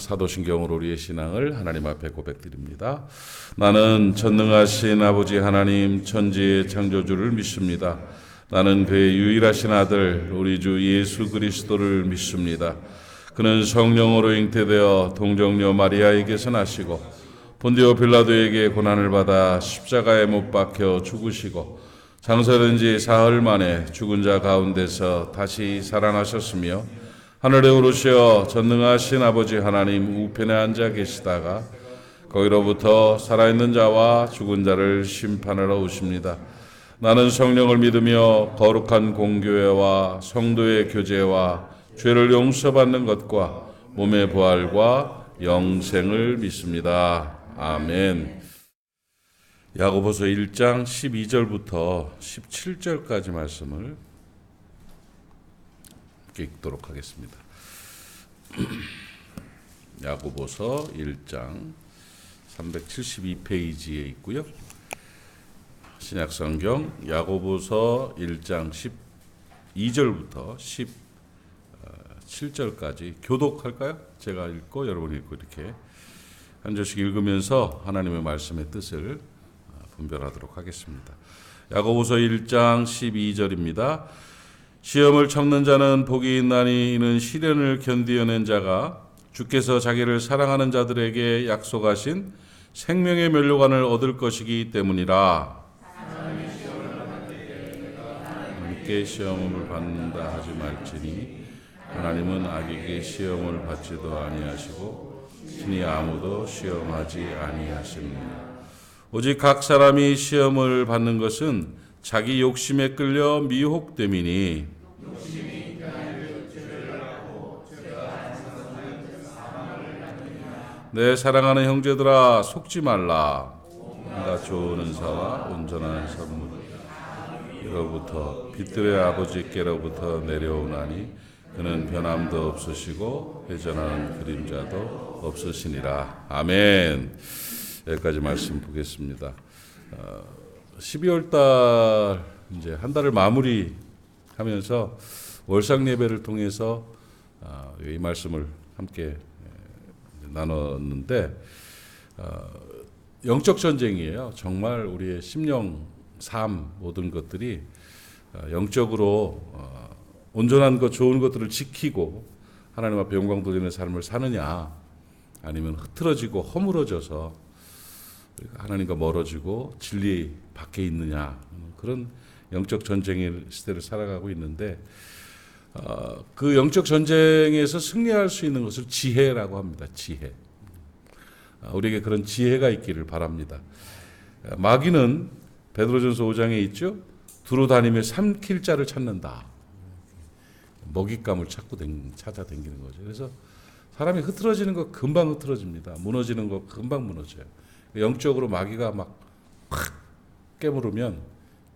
사도신경으로 우리의 신앙을 하나님 앞에 고백드립니다. 나는 전능하신 아버지 하나님 천지의 창조주를 믿습니다. 나는 그의 유일하신 아들 우리 주 예수 그리스도를 믿습니다. 그는 성령으로 잉태되어 동정녀 마리아에게서 나시고 본디오 빌라도에게 고난을 받아 십자가에 못 박혀 죽으시고 장사된 지 사흘 만에 죽은 자 가운데서 다시 살아나셨으며 하늘에 오르시어 전능하신 아버지 하나님 우편에 앉아 계시다가 거기로부터 살아있는 자와 죽은 자를 심판하러 오십니다. 나는 성령을 믿으며 거룩한 공교회와 성도의 교제와 죄를 용서받는 것과 몸의 부활과 영생을 믿습니다. 아멘. 야고보서 1장 12절부터 17절까지 말씀을 읽도록 하겠습니다. 야고보서 1장 372페이지에 있고요. 신약성경 야고보서 1장 12절부터 17절까지 교독할까요? 제가 읽고 여러분이 읽고 이렇게 한 절씩 읽으면서 하나님의 말씀의 뜻을 분별하도록 하겠습니다. 야고보서 1장 12절입니다. 시험을 참는 자는 복이 있나니 이는 시련을 견디어낸 자가 주께서 자기를 사랑하는 자들에게 약속하신 생명의 면류관을 얻을 것이기 때문이라. 하나님께 시험을 받는다 하지 말지니 하나님은 악에게 시험을 받지도 아니하시고 친히 아무도 시험하지 아니하십니다. 오직 각 사람이 시험을 받는 것은 자기 욕심에 끌려 미혹됨이니 내 사랑하는 형제들아 속지 말라. 온갖 좋은 은사와 온전한 선물로부터 빛들의 아버지께로부터 내려오나니 그는 변함도 없으시고 회전하는 그림자도 없으시니라. 아멘. 여기까지 말씀 보겠습니다. 12월 달 이제 한 달을 마무리하면서 월상 예배를 통해서 이 말씀을 함께 나눴는데 영적 전쟁이에요. 정말 우리의 심령, 삶 모든 것들이 영적으로 온전한 것, 좋은 것들을 지키고 하나님 앞에 영광 돌리는 삶을 사느냐, 아니면 흐트러지고 허물어져서 하나님과 멀어지고 진리 밖에 있느냐, 그런 영적 전쟁의 시대를 살아가고 있는데 그 영적 전쟁에서 승리할 수 있는 것을 지혜라고 합니다. 지혜. 우리에게 그런 지혜가 있기를 바랍니다. 마귀는 베드로전서 5장에 있죠. 두루 다니며 삼킬 자를 찾는다. 먹잇감을 찾아 다니는 거죠. 그래서 사람이 흐트러지는 거 금방 흐트러집니다. 무너지는 거 금방 무너져요. 영적으로 마귀가 막 확 깨물으면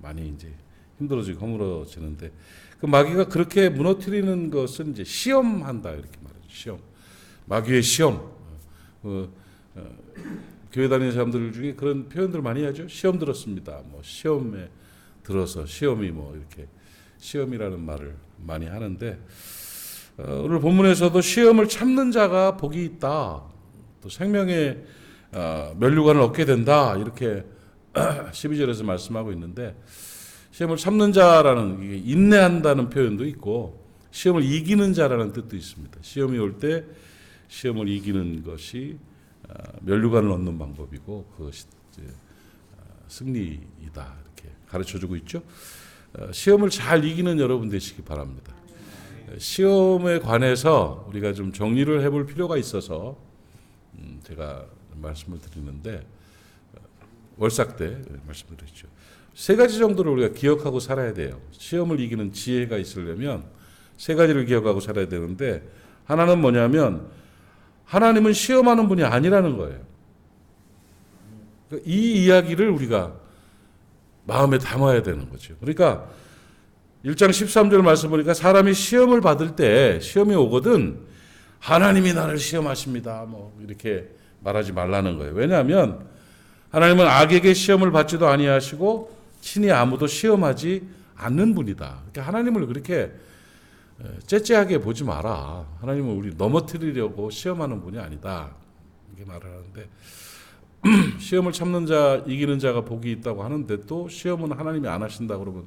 많이 이제 힘들어지고 허물어지는데, 그 마귀가 그렇게 무너뜨리는 것은 이제 시험한다 이렇게 말하죠. 시험. 마귀의 시험. 교회 다니는 사람들 중에 그런 표현들 많이 하죠. 시험 들었습니다. 뭐 시험에 들어서 시험이 뭐 이렇게 시험이라는 말을 많이 하는데, 오늘 본문에서도 시험을 참는 자가 복이 있다. 또 생명의 면류관을 얻게 된다. 이렇게 12절에서 말씀하고 있는데, 시험을 참는 자라는 게 인내한다는 표현도 있고 시험을 이기는 자라는 뜻도 있습니다. 시험이 올 때 시험을 이기는 것이 면류관을 얻는 방법이고 그것이 승리이다 이렇게 가르쳐주고 있죠. 시험을 잘 이기는 여러분 되시기 바랍니다. 시험에 관해서 우리가 좀 정리를 해볼 필요가 있어서 제가 말씀을 드리는데, 월삭 때 말씀드렸죠. 세 가지 정도를 우리가 기억하고 살아야 돼요. 시험을 이기는 지혜가 있으려면 세 가지를 기억하고 살아야 되는데, 하나는 뭐냐면 하나님은 시험하는 분이 아니라는 거예요. 이 이야기를 우리가 마음에 담아야 되는 거죠. 그러니까 1장 13절 말씀 보니까 사람이 시험을 받을 때, 시험이 오거든 하나님이 나를 시험하십니다 뭐 이렇게 말하지 말라는 거예요. 왜냐하면 하나님은 악에게 시험을 받지도 아니하시고 친히 아무도 시험하지 않는 분이다. 그러니까 하나님을 그렇게 째째하게 보지 마라. 하나님은 우리 넘어뜨리려고 시험하는 분이 아니다. 이렇게 말을 하는데 시험을 참는 자, 이기는 자가 복이 있다고 하는데 또 시험은 하나님이 안 하신다 그러면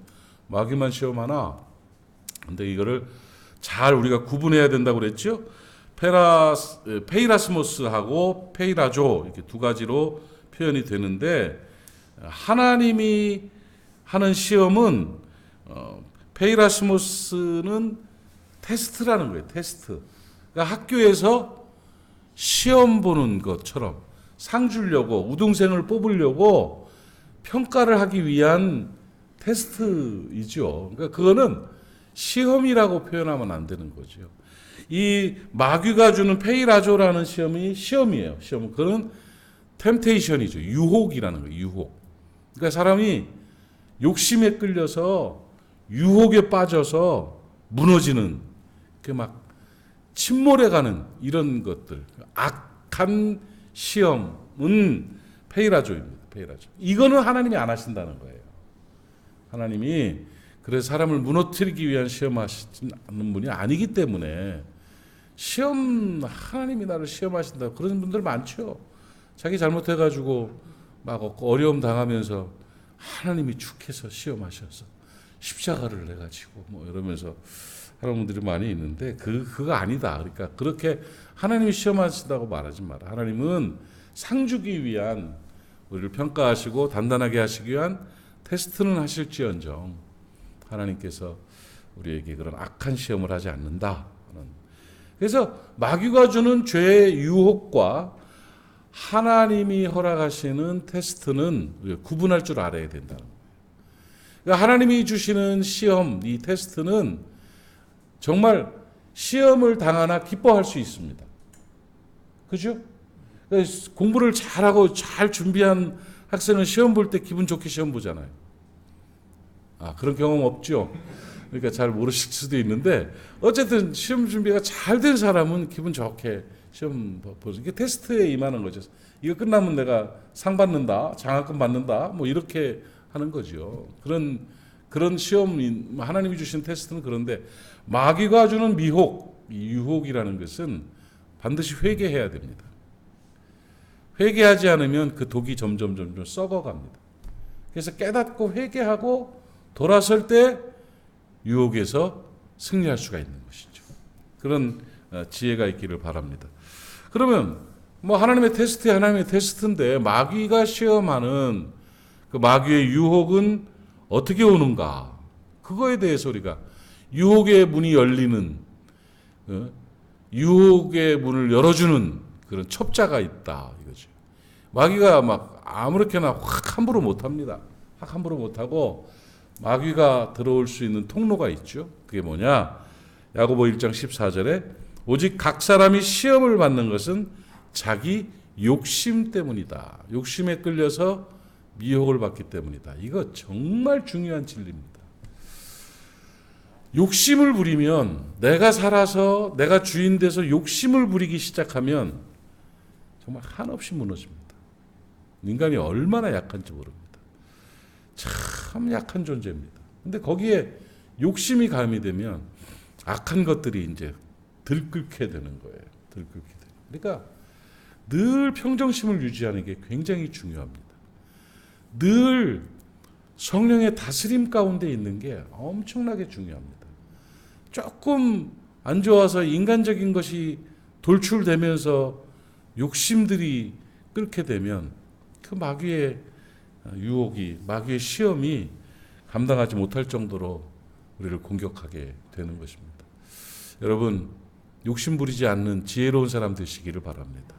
마귀만 시험하나? 근데 이거를 잘 우리가 구분해야 된다고 그랬죠? 페이라스모스하고 페이라조 이렇게 두 가지로 표현이 되는데 하나님이 하는 시험은 페이라스모스는 테스트라는 거예요. 테스트. 그러니까 학교에서 시험 보는 것처럼 상 주려고 우등생을 뽑으려고 평가를 하기 위한 테스트이죠. 그러니까 그거는 시험이라고 표현하면 안 되는 거죠. 이 마귀가 주는 페이라조라는 시험이 시험이에요. 시험은 그건 템테이션이죠. 유혹이라는 거예요. 유혹. 그러니까 사람이 욕심에 끌려서 유혹에 빠져서 무너지는 그 막 침몰해가는 이런 것들 악한 시험은 페이라조입니다. 페이라조. 이거는 하나님이 안 하신다는 거예요. 하나님이 그래서 사람을 무너뜨리기 위한 시험하시는 분이 아니기 때문에 시험 하나님이 나를 시험하신다 그런 분들 많죠. 자기 잘못해가지고 막 어려움 당하면서 하나님이 축해서 시험하셔서 십자가를 내가지고 뭐 이러면서 하는 분들이 많이 있는데 그거 아니다. 그러니까 그렇게 하나님이 시험하신다고 말하지 마라. 하나님은 상 주기 위한 우리를 평가하시고 단단하게 하시기 위한 테스트는 하실지언정 하나님께서 우리에게 그런 악한 시험을 하지 않는다. 그래서 마귀가 주는 죄의 유혹과 하나님이 허락하시는 테스트는 구분할 줄 알아야 된다는 거예요. 그러니까 하나님이 주시는 시험, 이 테스트는 정말 시험을 당하나 기뻐할 수 있습니다. 그죠? 그러니까 공부를 잘하고 잘 준비한 학생은 시험 볼 때 기분 좋게 시험 보잖아요. 그런 경험 없죠? 그러니까 잘 모르실 수도 있는데 어쨌든 시험 준비가 잘 된 사람은 기분 좋게 시험 보죠. 이게 테스트에 임하는 거죠. 이거 끝나면 내가 상 받는다, 장학금 받는다, 뭐 이렇게 하는 거죠. 그런 시험, 하나님이 주신 테스트는 그런데 마귀가 주는 미혹, 유혹이라는 것은 반드시 회개해야 됩니다. 회개하지 않으면 그 독이 점점 썩어갑니다. 그래서 깨닫고 회개하고 돌아설 때 유혹에서 승리할 수가 있는 것이죠. 그런 지혜가 있기를 바랍니다. 그러면 뭐 하나님의 테스트인데 마귀가 시험하는 그 마귀의 유혹은 어떻게 오는가? 그거에 대해서 우리가 유혹의 문이 열리는 유혹의 문을 열어주는 그런 첩자가 있다 이거죠. 마귀가 막 아무렇게나 확 함부로 못합니다. 확 함부로 못하고 마귀가 들어올 수 있는 통로가 있죠. 그게 뭐냐? 야고보 1장 14절에 오직 각 사람이 시험을 받는 것은 자기 욕심 때문이다. 욕심에 끌려서 미혹을 받기 때문이다. 이거 정말 중요한 진리입니다. 욕심을 부리면 내가 살아서 내가 주인 돼서 욕심을 부리기 시작하면 정말 한없이 무너집니다. 인간이 얼마나 약한지 모릅니다. 참 약한 존재입니다. 근데 거기에 욕심이 가미되면 악한 것들이 이제 들끓게 되는 거예요. 들끓게 되는. 그러니까 늘 평정심을 유지하는 게 굉장히 중요합니다. 늘 성령의 다스림 가운데 있는 게 엄청나게 중요합니다. 조금 안 좋아서 인간적인 것이 돌출되면서 욕심들이 끓게 되면 그 마귀의 유혹이, 마귀의 시험이 감당하지 못할 정도로 우리를 공격하게 되는 것입니다. 여러분, 욕심 부리지 않는 지혜로운 사람 되시기를 바랍니다.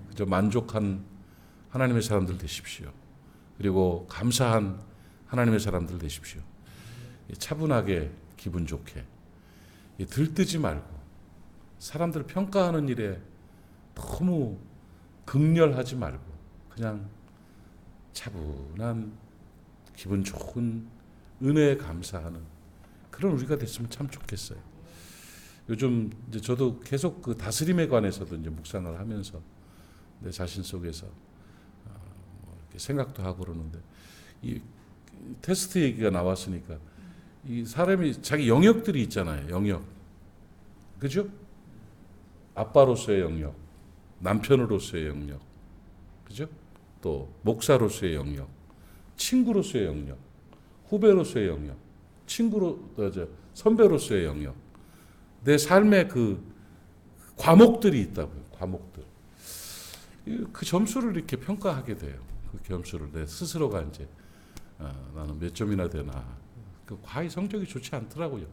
그저 만족한 하나님의 사람들 되십시오. 그리고 감사한 하나님의 사람들 되십시오. 차분하게 기분 좋게 들뜨지 말고 사람들을 평가하는 일에 너무 극렬하지 말고 그냥 차분한 기분 좋은 은혜에 감사하는 그런 우리가 됐으면 참 좋겠어요. 요즘 이제 저도 계속 그 다스림에 관해서도 이제 묵상을 하면서 내 자신 속에서 이렇게 생각도 하고 그러는데 이 테스트 얘기가 나왔으니까 이 사람이 자기 영역들이 있잖아요. 영역. 그죠? 아빠로서의 영역, 남편으로서의 영역, 그죠? 또 목사로서의 영역, 친구로서의 영역, 후배로서의 영역, 선배로서의 영역, 내 삶의 그 과목들이 있다고요. 과목들. 그 점수를 이렇게 평가하게 돼요. 그 점수를 내 스스로가 이제 나는 몇 점이나 되나. 그 과외 성적이 좋지 않더라고요.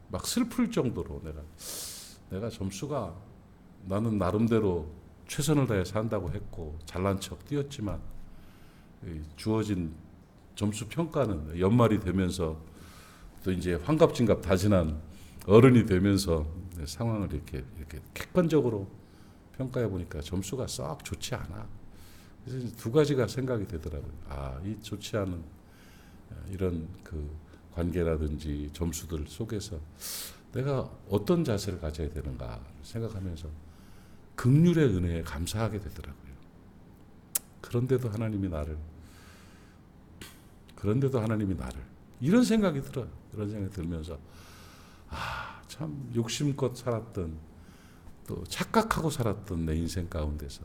막 슬플 정도로 내가 점수가 나는 나름대로 최선을 다해서 한다고 했고 잘난 척 뛰었지만 주어진 점수 평가는 연말이 되면서 또 이제 환갑진갑 다지난 어른이 되면서 상황을 이렇게 객관적으로 평가해 보니까 점수가 썩 좋지 않아. 그래서 두 가지가 생각이 되더라고요. 이 좋지 않은 이런 그 관계라든지 점수들 속에서 내가 어떤 자세를 가져야 되는가 생각하면서 긍휼의 은혜에 감사하게 되더라고요. 그런데도 하나님이 나를 이런 생각이 들어요. 이런 생각이 들면서 참 욕심껏 살았던 또 착각하고 살았던 내 인생 가운데서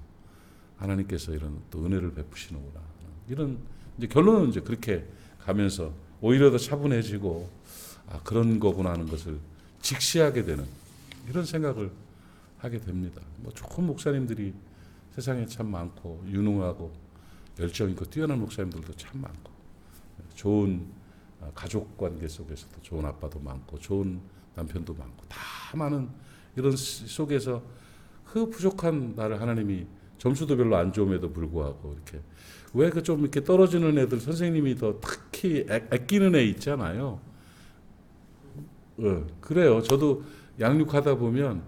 하나님께서 이런 또 은혜를 베푸시는구나. 이런 이제 결론은 이제 그렇게 가면서 오히려 더 차분해지고 그런 거구나 하는 것을 직시하게 되는 이런 생각을 하게 됩니다. 뭐 좋은 목사님들이 세상에 참 많고 유능하고 열정 있고 뛰어난 목사님들도 참 많고 좋은 가족 관계 속에서도 좋은 아빠도 많고 좋은 남편도 많고 다 많은 이런 속에서 그 부족한 나를 하나님이 점수도 별로 안 좋음에도 불구하고 이렇게 왜 그 좀 이렇게 떨어지는 애들 선생님이 더 특히 아끼는 애 있잖아요. 그래요. 저도 양육하다 보면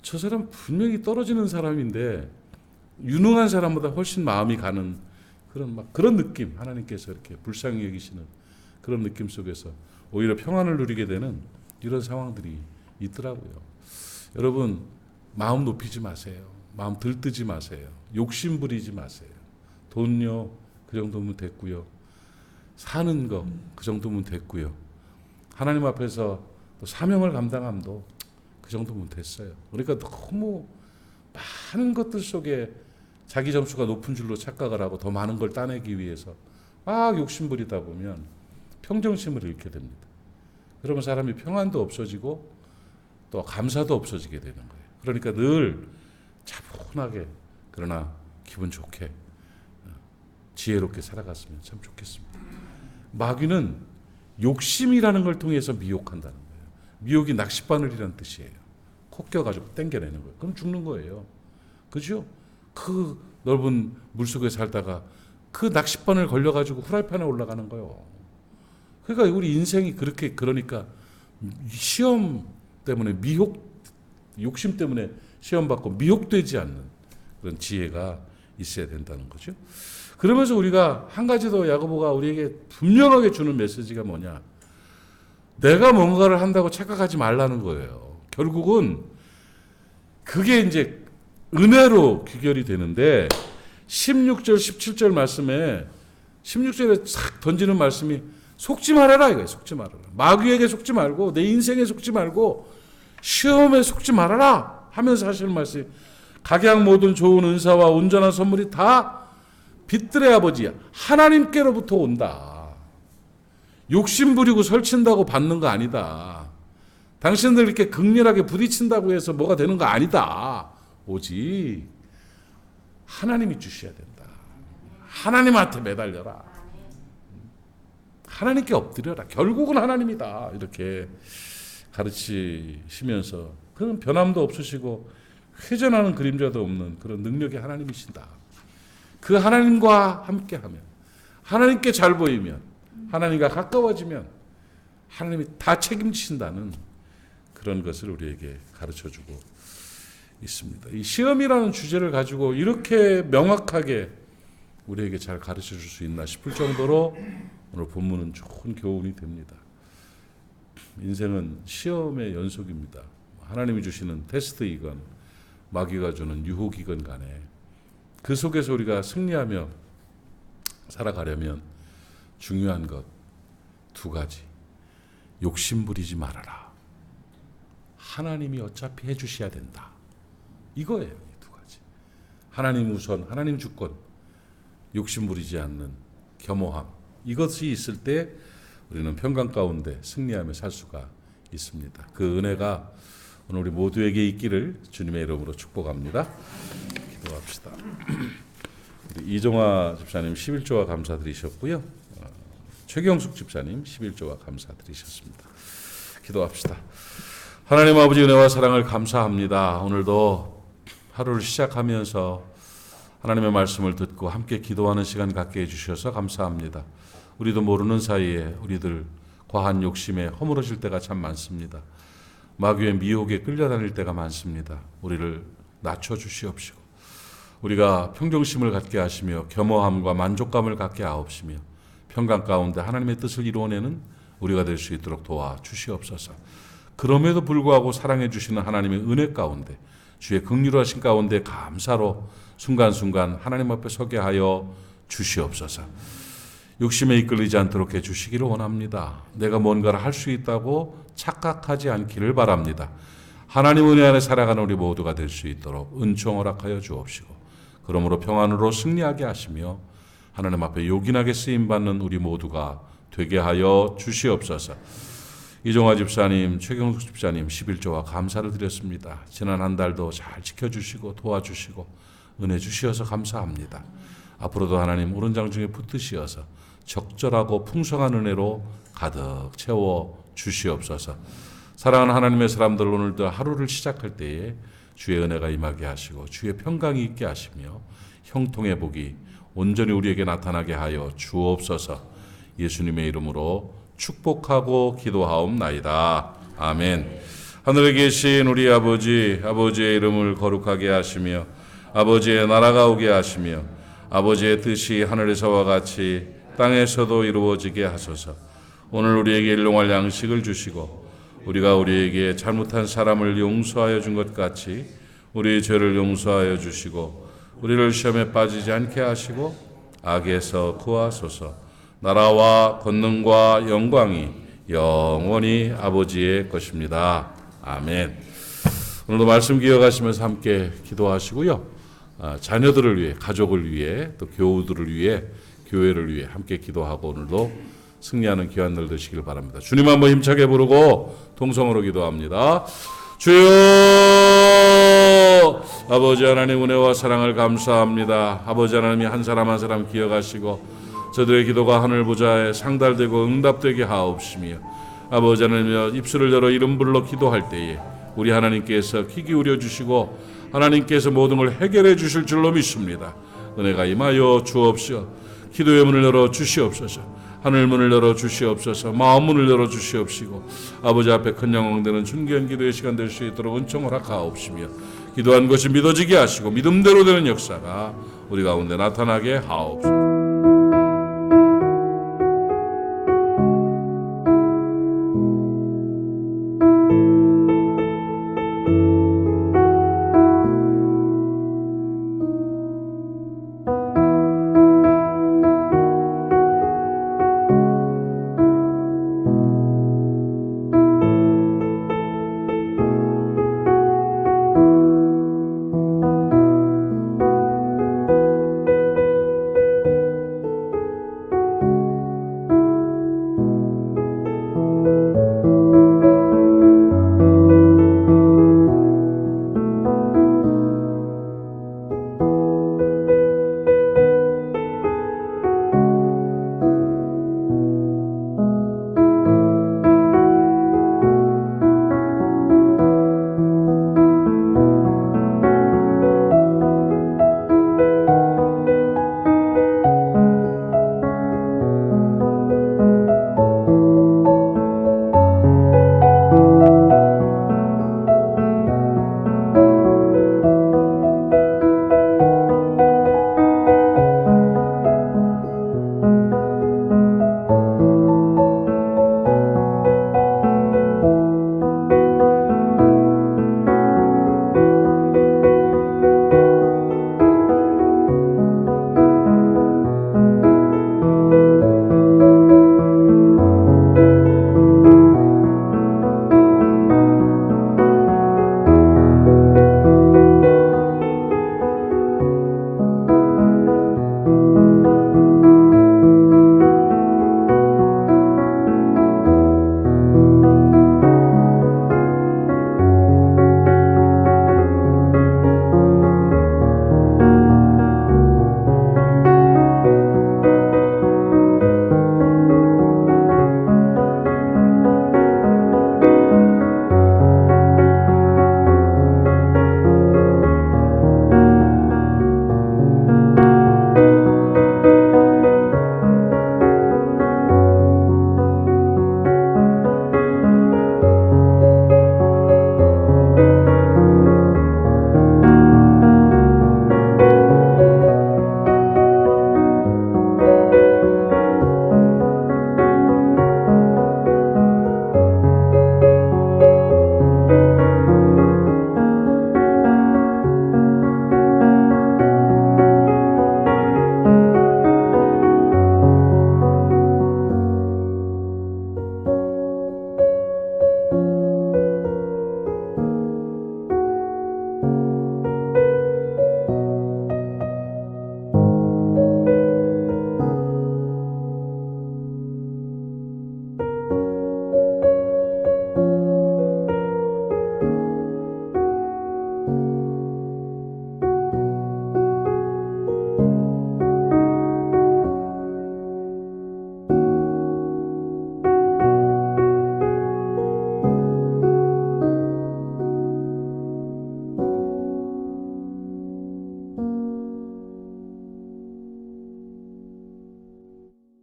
저 사람 분명히 떨어지는 사람인데 유능한 사람보다 훨씬 마음이 가는 그런 느낌, 하나님께서 이렇게 불쌍히 여기시는 그런 느낌 속에서 오히려 평안을 누리게 되는 이런 상황들이 있더라고요. 여러분 마음 높이지 마세요. 마음 들뜨지 마세요. 욕심 부리지 마세요. 돈요 그 정도면 됐고요. 사는 거 그 정도면 됐고요. 하나님 앞에서 또 사명을 감당함도 그 정도면 됐어요. 그러니까 너무 많은 것들 속에 자기 점수가 높은 줄로 착각을 하고 더 많은 걸 따내기 위해서 막 욕심 부리다 보면 평정심을 잃게 됩니다. 그러면 사람이 평안도 없어지고 또 감사도 없어지게 되는 거예요. 그러니까 늘 차분하게 그러나 기분 좋게 지혜롭게 살아갔으면 참 좋겠습니다. 마귀는 욕심이라는 걸 통해서 미혹한다는 거예요. 미혹이 낚싯바늘이라는 뜻이에요. 코 껴가지고 당겨내는 거예요. 그럼 죽는 거예요. 그죠? 그 넓은 물속에 살다가 그 낚싯바늘 걸려가지고 후라이팬에 올라가는 거예요. 그러니까 우리 인생이 그러니까 시험 때문에 욕심 때문에 시험 받고 미혹되지 않는 그런 지혜가 있어야 된다는 거죠. 그러면서 우리가 한 가지 더 야고보가 우리에게 분명하게 주는 메시지가 뭐냐? 내가 뭔가를 한다고 착각하지 말라는 거예요. 결국은 그게 이제 은혜로 귀결이 되는데 16절 17절 말씀에 16절에 싹 던지는 말씀이 속지 말아라 이거예요. 속지 말아라. 마귀에게 속지 말고 내 인생에 속지 말고 시험에 속지 말아라 하면서 하시는 말씀이 각양 모든 좋은 은사와 온전한 선물이 다 빛들의 아버지 하나님께로부터 온다. 욕심 부리고 설친다고 받는 거 아니다. 당신들 이렇게 극렬하게 부딪힌다고 해서 뭐가 되는 거 아니다. 오직 하나님이 주셔야 된다. 하나님한테 매달려라. 하나님께 엎드려라. 결국은 하나님이다. 이렇게 가르치시면서 그런 변함도 없으시고 회전하는 그림자도 없는 그런 능력의 하나님이신다. 그 하나님과 함께하면 하나님께 잘 보이면 하나님과 가까워지면 하나님이 다 책임지신다는 그런 것을 우리에게 가르쳐주고 있습니다. 이 시험이라는 주제를 가지고 이렇게 명확하게 우리에게 잘 가르쳐줄 수 있나 싶을 정도로 오늘 본문은 좋은 교훈이 됩니다. 인생은 시험의 연속입니다. 하나님이 주시는 테스트이건 마귀가 주는 유혹이건 간에 그 속에서 우리가 승리하며 살아가려면 중요한 것 두 가지. 욕심 부리지 말아라. 하나님이 어차피 해주셔야 된다. 이거예요. 이 두 가지. 하나님 우선, 하나님 주권, 욕심 부리지 않는 겸허함. 이것이 있을 때 우리는 평강 가운데 승리하며 살 수가 있습니다. 그 은혜가 오늘 우리 모두에게 있기를 주님의 이름으로 축복합니다. 기도합시다. 우리 이종화 집사님 11조와 감사드리셨고요. 최경숙 집사님 11조와 감사드리셨습니다. 기도합시다. 하나님 아버지 은혜와 사랑을 감사합니다. 오늘도 하루를 시작하면서 하나님의 말씀을 듣고 함께 기도하는 시간 갖게 해주셔서 감사합니다. 우리도 모르는 사이에 우리들 과한 욕심에 허물어질 때가 참 많습니다. 마귀의 미혹에 끌려다닐 때가 많습니다. 우리를 낮춰주시옵시고 우리가 평정심을 갖게 하시며 겸허함과 만족감을 갖게 하옵시며 평강 가운데 하나님의 뜻을 이루어내는 우리가 될 수 있도록 도와주시옵소서. 그럼에도 불구하고 사랑해 주시는 하나님의 은혜 가운데 주의 긍휼하신 가운데 감사로 순간순간 하나님 앞에 서게 하여 주시옵소서. 욕심에 이끌리지 않도록 해주시기를 원합니다. 내가 뭔가를 할 수 있다고 착각하지 않기를 바랍니다. 하나님 은혜 안에 살아가는 우리 모두가 될 수 있도록 은총 허락하여 주옵시고 그러므로 평안으로 승리하게 하시며 하나님 앞에 요긴하게 쓰임받는 우리 모두가 되게 하여 주시옵소서. 이종화 집사님, 최경숙 집사님 11조와 감사를 드렸습니다. 지난 한 달도 잘 지켜주시고 도와주시고 은혜 주시어서 감사합니다. 앞으로도 하나님 오른장 중에 붙드시어서 적절하고 풍성한 은혜로 가득 채워 주시옵소서. 사랑하는 하나님의 사람들, 오늘도 하루를 시작할 때에 주의 은혜가 임하게 하시고 주의 평강이 있게 하시며 형통의 복이 온전히 우리에게 나타나게 하여 주옵소서. 예수님의 이름으로 축복하고 기도하옵나이다. 아멘. 하늘에 계신 우리 아버지, 아버지의 이름을 거룩하게 하시며 아버지의 나라가 오게 하시며 아버지의 뜻이 하늘에서와 같이 땅에서도 이루어지게 하소서. 오늘 우리에게 일용할 양식을 주시고 우리가 우리에게 잘못한 사람을 용서하여 준 것 같이 우리 죄를 용서하여 주시고 우리를 시험에 빠지지 않게 하시고 악에서 구하소서. 나라와 권능과 영광이 영원히 아버지의 것입니다. 아멘. 오늘도 말씀 기억하시면서 함께 기도하시고요. 자녀들을 위해, 가족을 위해, 또 교우들을 위해, 교회를 위해 함께 기도하고 오늘도 승리하는 귀한 날 되시길 바랍니다. 주님 한번 힘차게 부르고 통성으로 기도합니다. 주여, 아버지 하나님 은혜와 사랑을 감사합니다. 아버지 하나님이 한 사람 한 사람 기억하시고 저들의 기도가 하늘 보좌에 상달되고 응답되게 하옵시며 아버지 하나님 입술을 열어 이름 불러 기도할 때에 우리 하나님께서 귀 기울여 주시고 하나님께서 모든 걸 해결해 주실 줄로 믿습니다. 은혜가 임하여 주옵시어. 기도의 문을 열어 주시옵소서. 하늘 문을 열어 주시옵소서. 마음 문을 열어 주시옵시고 아버지 앞에 큰 영광되는 순결한 기도의 시간 될 수 있도록 은총 허락하옵시며 기도한 것이 믿어지게 하시고 믿음대로 되는 역사가 우리 가운데 나타나게 하옵소서.